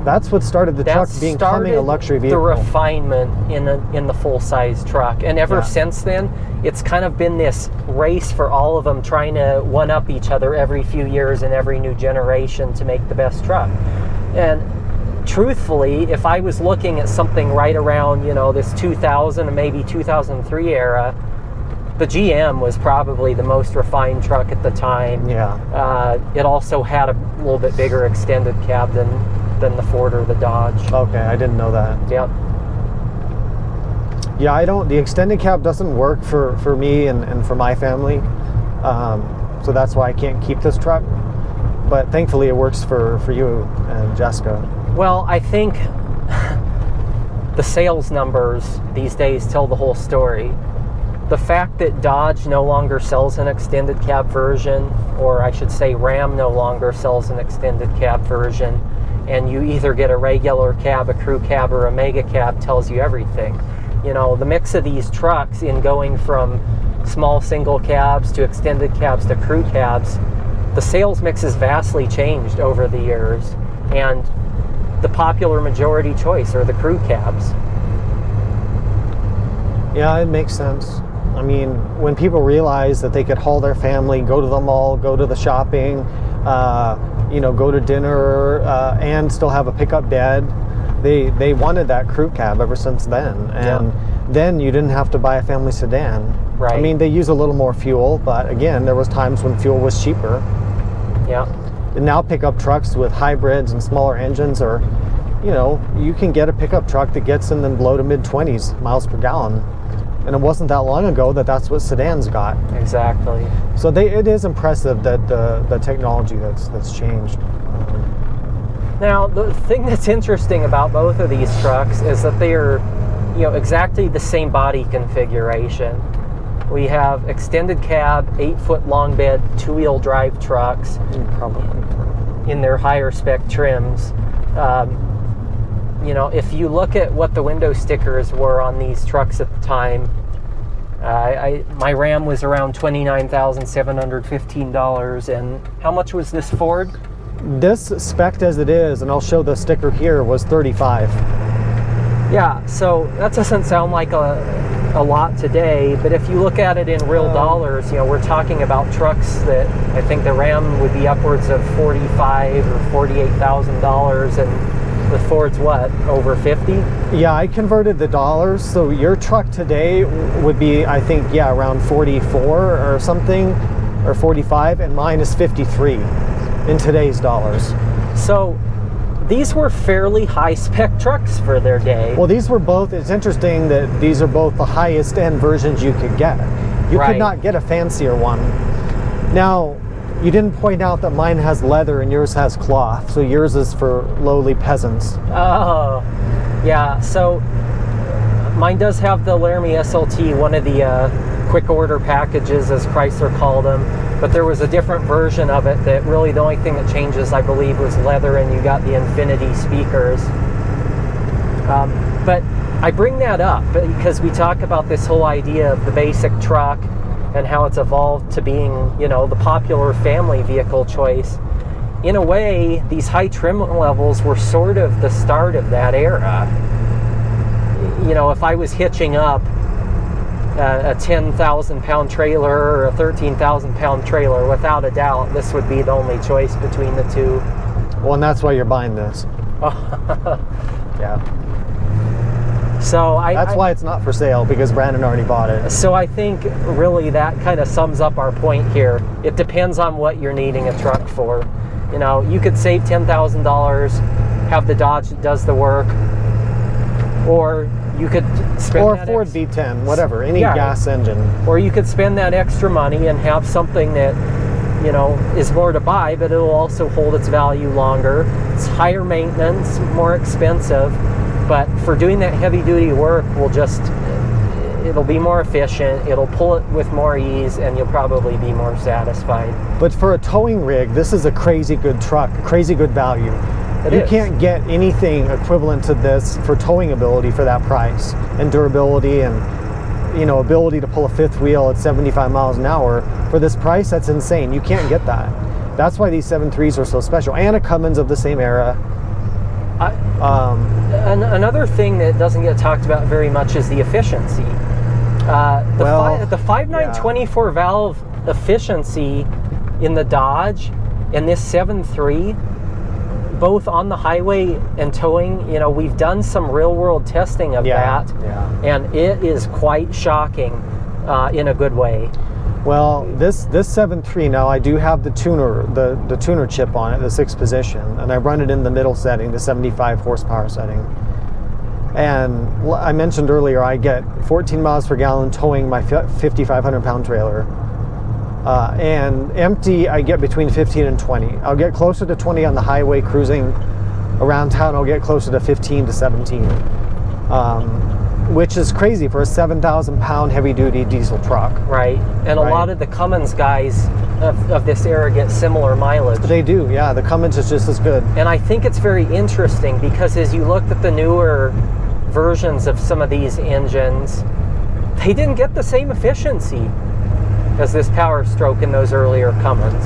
That's what started the truck becoming a luxury vehicle. The refinement in the full-size truck. And ever since then, it's kind of been this race for all of them trying to one-up each other every few years and every new generation to make the best truck. And truthfully, if I was looking at something right around, you know, this 2000 and maybe 2003 era, the GM was probably the most refined truck at the time. Yeah. It also had a little bit bigger extended cab than the Ford or the Dodge. Okay, I didn't know that. Yep. Yeah, the extended cab doesn't work for me and for my family. So that's why I can't keep this truck. But thankfully it works for you and Jessica. Well, I think the sales numbers these days tell the whole story. The fact that Dodge no longer sells an extended cab version, or I should say Ram no longer sells an extended cab version, and you either get a regular cab, a crew cab, or a mega cab tells you everything. You know, the mix of these trucks in going from small single cabs to extended cabs to crew cabs, the sales mix has vastly changed over the years, and the popular majority choice are the crew cabs. Yeah, it makes sense. I mean, when people realize that they could haul their family, go to the mall, go to the shopping, you know, go to dinner, and still have a pickup bed, they wanted that crew cab ever since then. And then you didn't have to buy a family sedan. Right. I mean, they use a little more fuel, but again, there was times when fuel was cheaper. Yeah. And now pickup trucks with hybrids and smaller engines are, you know, you can get a pickup truck that gets in the low to mid 20s miles per gallon. And it wasn't that long ago that's what sedans got. Exactly. So it is impressive that the technology that's changed. Now, the thing that's interesting about both of these trucks is that they are, you know, exactly the same body configuration. We have extended cab, 8-foot long bed, two-wheel drive trucks. Probably. In their higher spec trims. You know, if you look at what the window stickers were on these trucks at the time, my Ram was around $29,715. And how much was this Ford? This, spec'd as it is, and I'll show the sticker here, was $35,000. Yeah, so that doesn't sound like a lot today, but if you look at it in real dollars, you know, we're talking about trucks that I think the Ram would be upwards of $45,000 or $48,000, and the Ford's what, over 50? Yeah, I converted the dollars, so your truck today would be, I think, yeah, around 44 or something, or 45, and mine is 53 in today's dollars. So these were fairly high-spec trucks for their day. Well, these were both, it's interesting that these are both the highest-end versions you could get. You could not get a fancier one. Now, you didn't point out that mine has leather and yours has cloth, so yours is for lowly peasants. Oh, yeah, so mine does have the Laramie SLT, one of the quick order packages, as Chrysler called them. But there was a different version of it that really the only thing that changes, I believe, was leather, and you got the Infinity speakers. But I bring that up because we talk about this whole idea of the basic truck and how it's evolved to being, you know, the popular family vehicle choice. In a way, these high trim levels were sort of the start of that era. You know, if I was hitching up a 10,000 pound trailer or a 13,000 pound trailer, without a doubt, this would be the only choice between the two. Well, and that's why you're buying this. Yeah. So that's why it's not for sale, because Brandon already bought it. So I think really that kind of sums up our point here. It depends on what you're needing a truck for. You know, you could save $10,000, have the Dodge that does the work, or you could spend or Ford V10, whatever, any gas engine. Or you could spend that extra money and have something that, you know, is more to buy, but it'll also hold its value longer. It's higher maintenance, more expensive, but for doing that heavy duty work, it'll be more efficient, it'll pull it with more ease, and you'll probably be more satisfied. But for a towing rig, this is a crazy good truck, crazy good value. You can't get anything equivalent to this for towing ability for that price, and durability, and, you know, ability to pull a fifth wheel at 75 miles an hour. For this price, that's insane. You can't get that. That's why these 7.3s are so special. And a Cummins of the same era. Another thing that doesn't get talked about very much is the efficiency. The 5.9 24 valve efficiency in the Dodge and this 7.3, both on the highway and towing, you know, we've done some real world testing of that, and it is quite shocking in a good way. Well, this 7.3 now, I do have the tuner, the tuner chip on it, the 6th position, and I run it in the middle setting, the 75 horsepower setting. And I mentioned earlier, I get 14 miles per gallon towing my 5,500 pound trailer. And empty, I get between 15 and 20. I'll get closer to 20 on the highway cruising around town. I'll get closer to 15 to 17, which is crazy for a 7,000 pound heavy duty diesel truck. Right, and a lot of the Cummins guys of this era get similar mileage. They do, yeah. The Cummins is just as good. And I think it's very interesting because as you looked at the newer versions of some of these engines, they didn't get the same efficiency as this Powerstroke in those earlier Cummins.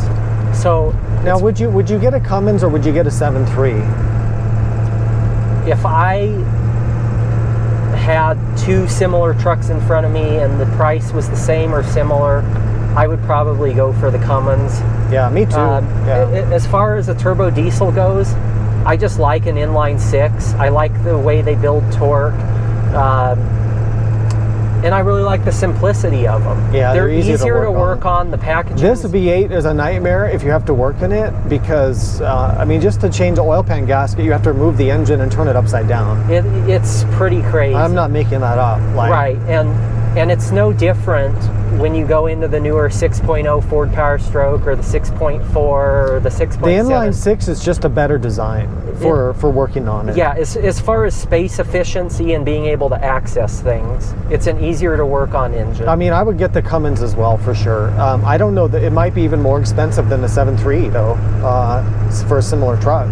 So now, would you get a Cummins or would you get a 7.3? If I had two similar trucks in front of me and the price was the same or similar, I would probably go for the Cummins. Yeah, me too. As far as a turbo diesel goes, I just like an inline 6. I like the way they build torque. And I really like the simplicity of them. Yeah, they're easier to work on. The packaging. This V8 is a nightmare if you have to work in it because, I mean, just to change the oil pan gasket, you have to remove the engine and turn it upside down. It's pretty crazy. I'm not making that up. Right, and it's no different when you go into the newer 6.0 Ford Powerstroke or the 6.4 or the 6.7. The inline 6 is just a better design for working on it. Yeah, as far as space efficiency and being able to access things, it's an easier to work on engine. I mean, I would get the Cummins as well for sure. I don't know, that it might be even more expensive than the 7.3 though, for a similar truck.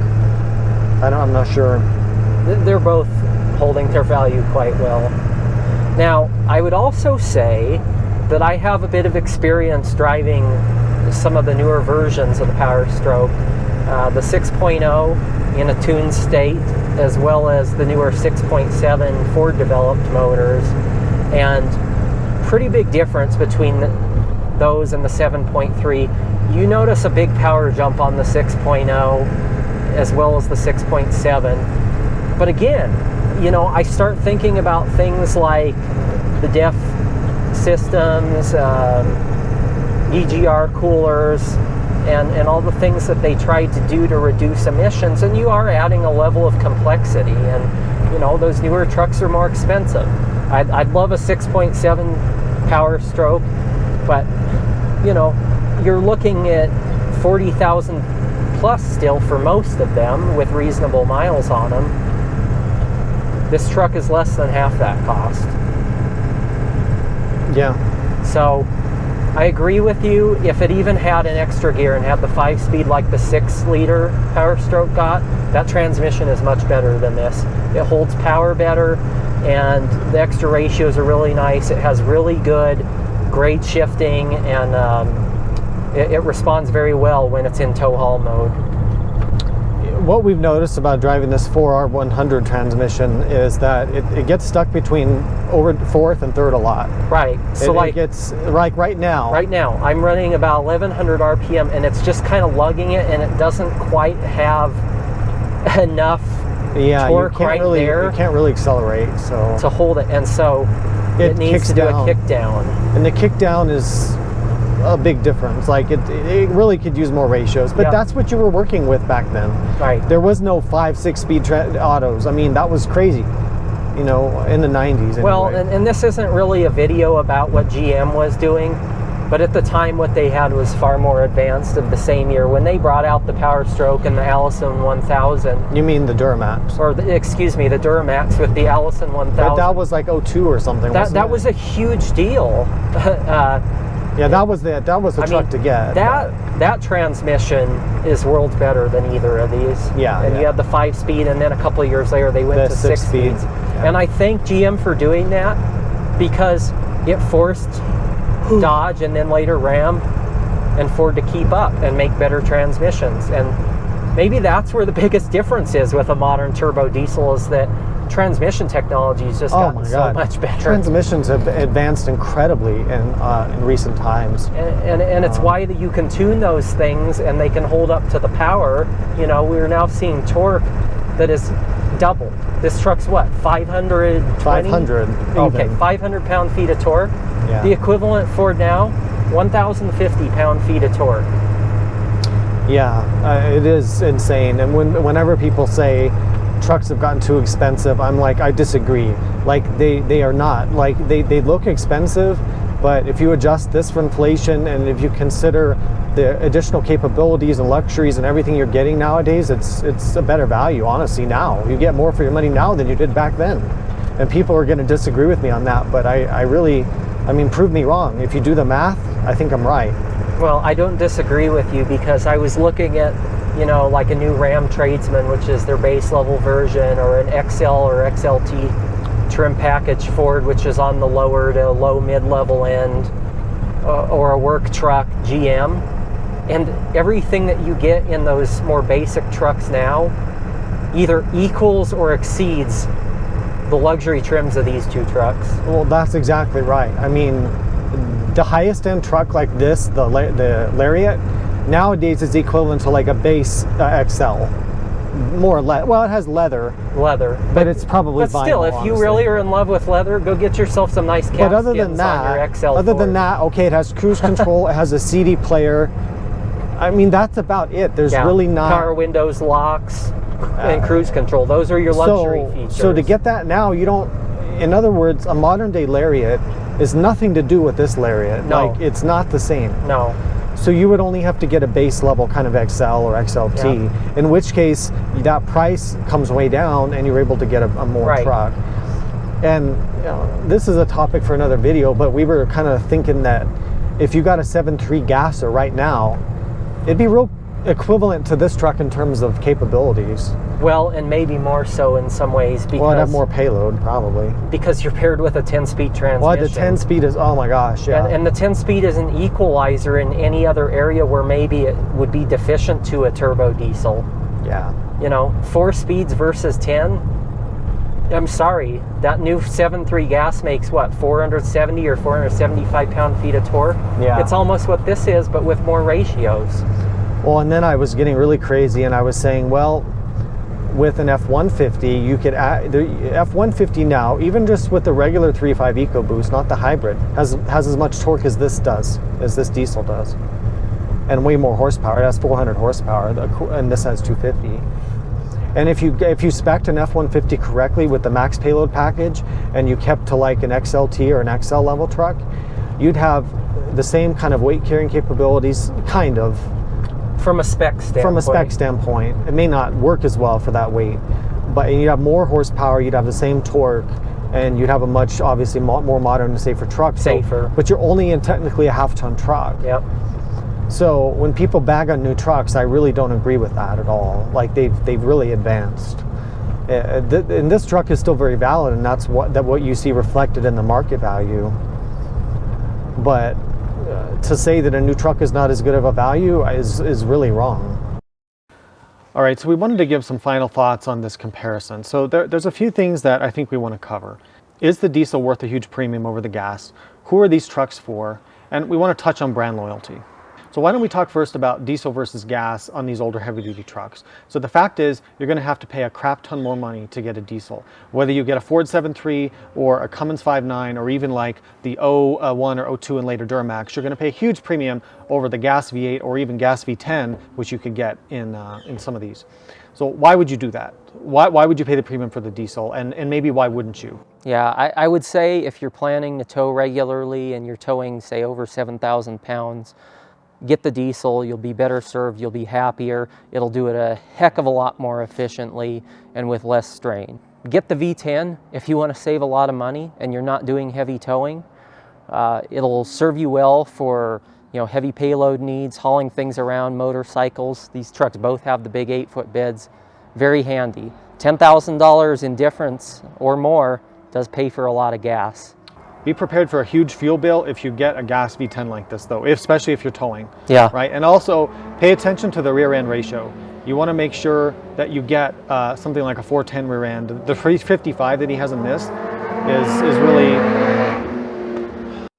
I'm not sure. They're both holding their value quite well. Now, I would also say that I have a bit of experience driving some of the newer versions of the Powerstroke, the 6.0 in a tuned state, as well as the newer 6.7 Ford developed motors, and pretty big difference between those and the 7.3. You notice a big power jump on the 6.0 as well as the 6.7, but again, you know, I start thinking about things like the DEF systems, EGR coolers, and all the things that they tried to do to reduce emissions, and you are adding a level of complexity, and you know, those newer trucks are more expensive. I'd love a 6.7 Powerstroke, but you know, you're looking at 40,000 plus still for most of them with reasonable miles on them. This truck is less than half that cost. Yeah. So I agree with you. If it even had an extra gear and had the 5-speed like the 6-liter Powerstroke got, that transmission is much better than this. It holds power better, and the extra ratios are really nice. It has really good grade shifting, and it responds very well when it's in tow haul mode. what we've noticed about driving this 4R100 transmission is that it gets stuck between over fourth and third a lot. Right. So it gets like right now. Right now, I'm running about 1100 RPM, and it's just kind of lugging it, and it doesn't quite have enough torque right there. You can't really accelerate, so to hold it, and so it needs to do a kick down. And the kick down is a big difference. Like it really could use more ratios, but that's what you were working with back then. Right. There was no 5-6 speed autos. I mean, that was crazy, you know, in the 90s anyway. Well, and this isn't really a video about what GM was doing, but at the time what they had was far more advanced of the same year when they brought out the Powerstroke and the Allison 1000. You mean the Duramax? Or excuse me, the Duramax with the Allison 1000. But that was like 02 or something. That was a huge deal. Yeah, that was the truck to get. That transmission is worlds better than either of these. Yeah. And you had the 5-speed, and then a couple of years later they went to 6 speeds. Yeah. And I thank GM for doing that because it forced Dodge and then later Ram and Ford to keep up and make better transmissions. And maybe that's where the biggest difference is with a modern turbo diesel, is that transmission technology has just gotten so much better. Transmissions have advanced incredibly in recent times. And it's why that you can tune those things and they can hold up to the power. You know, we're now seeing torque that is double. This truck's what, 500? 500. Okay, 500 pound-feet of torque. Yeah. The equivalent for now, 1,050 pound-feet of torque. Yeah, it is insane. And whenever people say trucks have gotten too expensive, I'm like, I disagree. Like they are not. Like they look expensive, but if you adjust this for inflation and if you consider the additional capabilities and luxuries and everything you're getting nowadays, it's a better value, honestly. Now you get more for your money now than you did back then, and people are going to disagree with me on that, but I mean, prove me wrong. If you do the math, I think I'm right. Well, I don't disagree with you because I was looking at, you know, like a new Ram Tradesman, which is their base level version, or an XL or XLT trim package Ford, which is on the lower to low mid-level end, or a work truck GM. And everything that you get in those more basic trucks now either equals or exceeds the luxury trims of these two trucks. Well, that's exactly right. I mean, the highest end truck like this, the Lariat, nowadays is equivalent to like a base XL. More or less. Well, it has leather, but it's probably vinyl. But still, if you really are in love with leather, go get yourself some nice calf But other than skins on your XL other Ford. than that, okay, it has cruise control, it has a CD player. I mean, that's about it. There's really not power windows, locks, and cruise control. Those are your luxury features. So to get that now, you don't. In other words, a modern day Lariat is nothing to do with this Lariat. No. Like, it's not the same. No. So you would only have to get a base level kind of XL or XLT, in which case that price comes way down and you're able to get a more truck. And you know, this is a topic for another video, but we were kind of thinking that if you got a 7.3 gasser right now, it'd be real equivalent to this truck in terms of capabilities. Well, and maybe more so in some ways because... Well, it'd have more payload, probably. Because you're paired with a 10-speed transmission. Well, the 10-speed is, oh my gosh, yeah. And the 10-speed is an equalizer in any other area where maybe it would be deficient to a turbo diesel. Yeah. You know, 4 speeds versus 10. I'm sorry, that new 7.3 gas makes what, 470 or 475 pound-feet of torque? Yeah. It's almost what this is, but with more ratios. Well, and then I was getting really crazy and I was saying, well, with an F-150, you could add, the F-150 now, even just with the regular 3.5 EcoBoost, not the hybrid, has as much torque as this does, as this diesel does. And way more horsepower. It has 400 horsepower, and this has 250. And if you spec'd an F-150 correctly with the max payload package, and you kept to like an XLT or an XL level truck, you'd have the same kind of weight carrying capabilities, kind of. From a spec standpoint. From a spec standpoint. It may not work as well for that weight, but you'd have more horsepower, you'd have the same torque, and you'd have a much, obviously, more modern and safer truck. Safer. So, but you're only in technically a half-ton truck. Yep. So when people bag on new trucks, I really don't agree with that at all. Like, they've really advanced. And this truck is still very valid, and that's what you see reflected in the market value. But to say that a new truck is not as good of a value is really wrong. All right, so we wanted to give some final thoughts on this comparison. So there's a few things that I think we want to cover. Is the diesel worth a huge premium over the gas? Who are these trucks for? And we want to touch on brand loyalty. So why don't we talk first about diesel versus gas on these older heavy-duty trucks. So the fact is, you're going to have to pay a crap ton more money to get a diesel. Whether you get a Ford 7.3 or a Cummins 5.9 or even like the 01 or 02 and later Duramax, you're going to pay a huge premium over the gas V8 or even gas V10, which you could get in some of these. So why would you do that? Why would you pay the premium for the diesel? And maybe why wouldn't you? Yeah, I would say if you're planning to tow regularly and you're towing, say, over 7,000 pounds, get the diesel, you'll be better served, you'll be happier, it'll do it a heck of a lot more efficiently and with less strain. Get the V10 if you want to save a lot of money and you're not doing heavy towing. It'll serve you well for heavy payload needs, hauling things around, motorcycles. These trucks both have the big 8-foot beds, very handy. $10,000 in difference or more does pay for a lot of gas. Be prepared for a huge fuel bill if you get a gas V10 like this though, especially if you're towing. Yeah. Right, and also pay attention to the rear end ratio. You want to make sure that you get something like a 410 rear end. The 355 that he has in this is really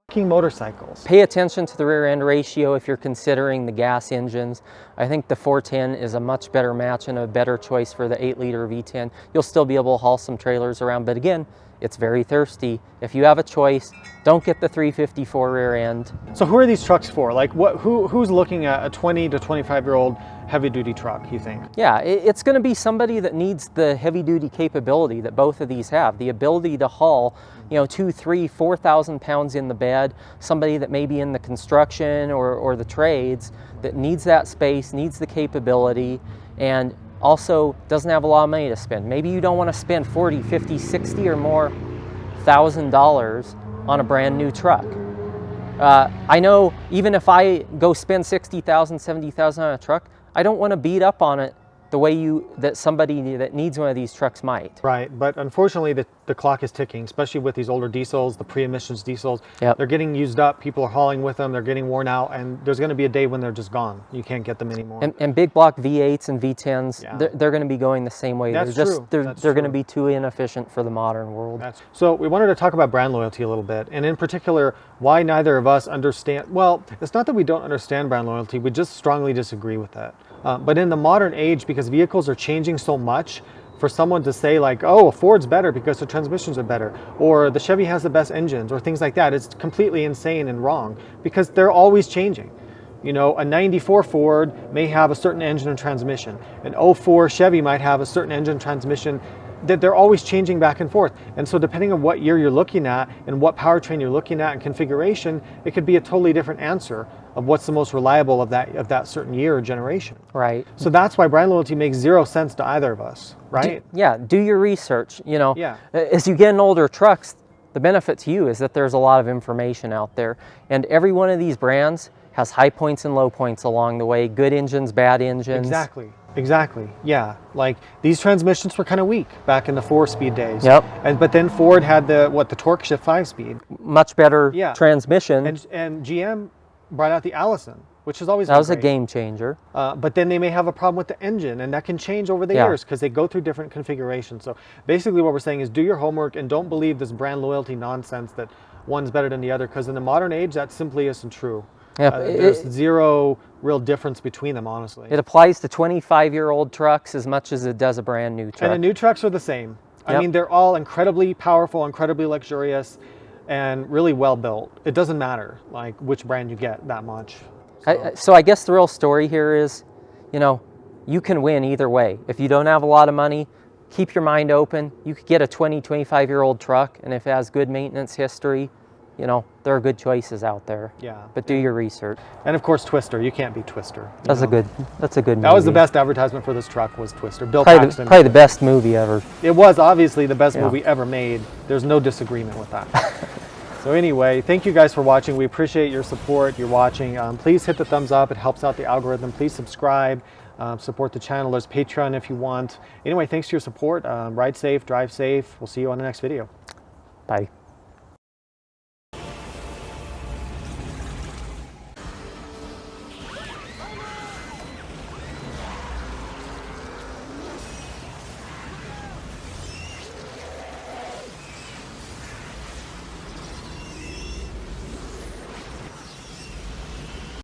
fucking motorcycles. Pay attention to the rear end ratio if you're considering the gas engines. I think the 410 is a much better match and a better choice for the 8-liter V10. You'll still be able to haul some trailers around, but again, it's very thirsty. If you have a choice, don't get the 354 rear end. So who are these trucks for? Like who's looking at a 20 to 25-year-old heavy-duty truck, you think? Yeah, it's going to be somebody that needs the heavy-duty capability that both of these have. The ability to haul, 2,000, 3,000, 4,000 pounds in the bed. Somebody that may be in the construction or the trades that needs that space, needs the capability, and also doesn't have a lot of money to spend. Maybe you don't want to spend 40, 50, 60 or more $1,000 on a brand new truck. I know even if I go spend $60,000, $70,000 on a truck, I don't want to beat up on it the way that somebody that needs one of these trucks might. Right, but unfortunately the clock is ticking, especially with these older diesels, the pre-emissions diesels. Yep. They're getting used up, people are hauling with them, they're getting worn out, and there's going to be a day when they're just gone. You can't get them anymore. And big block V8s and V10s, yeah. they're going to be going the same way. That's true. They're going to be too inefficient for the modern world. So we wanted to talk about brand loyalty a little bit, and in particular, why neither of us understand, well, it's not that we don't understand brand loyalty, we just strongly disagree with that. But in the modern age, because vehicles are changing so much, for someone to say like, oh, Ford's better because the transmissions are better, or the Chevy has the best engines, or things like that, it's completely insane and wrong, because they're always changing. A 94 Ford may have a certain engine and transmission. An 04 Chevy might have a certain engine and transmission. That they're always changing back and forth. And so depending on what year you're looking at and what powertrain you're looking at and configuration, it could be a totally different answer of what's the most reliable of that certain year or generation. Right. So that's why brand loyalty makes zero sense to either of us, right? Do your research. Yeah. As you get in older trucks, the benefit to you is that there's a lot of information out there. And every one of these brands has high points and low points along the way, good engines, bad engines. Exactly. Yeah. Like these transmissions were kind of weak back in the 4-speed days. Yep. But then Ford had the torque shift 5-speed. Much better transmission. And GM brought out the Allison, which is always that was great. A game changer. But then they may have a problem with the engine, and that can change over the years because they go through different configurations. So basically what we're saying is do your homework and don't believe this brand loyalty nonsense that one's better than the other, because in the modern age that simply isn't true. There's zero real difference between them, honestly. It applies to 25-year-old trucks as much as it does a brand new truck. And the new trucks are the same. I mean, they're all incredibly powerful, incredibly luxurious, and really well built. It doesn't matter like which brand you get that much. So I guess the real story here is, you can win either way. If you don't have a lot of money, keep your mind open. You could get a 25-year-old truck, and if it has good maintenance history, there are good choices out there. Yeah. But do your research. And of course, Twister. You can't beat Twister. That's a good movie. That was the best advertisement for this truck, was Twister. Bill Paxton. Probably the best movie ever. It was obviously the best movie ever made. There's no disagreement with that. So anyway, thank you guys for watching. We appreciate your support, your watching. Please hit the thumbs up. It helps out the algorithm. Please subscribe. Support the channel. There's Patreon if you want. Anyway, thanks for your support. Ride safe, drive safe. We'll see you on the next video. Bye.